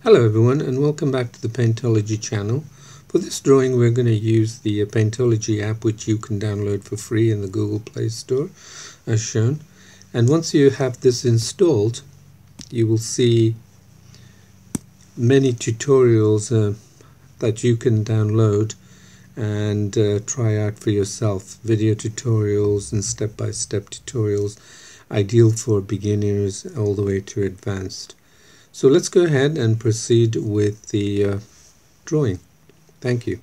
Hello everyone, and welcome back to the Paintology channel. For this drawing we're going to use the Paintology app, which you can download for free in the Google Play Store as shown. And once you have this installed, you will see many tutorials that you can download and try out for yourself. Video tutorials and step-by-step tutorials, ideal for beginners all the way to advanced. So let's go ahead and proceed with the drawing. Thank you.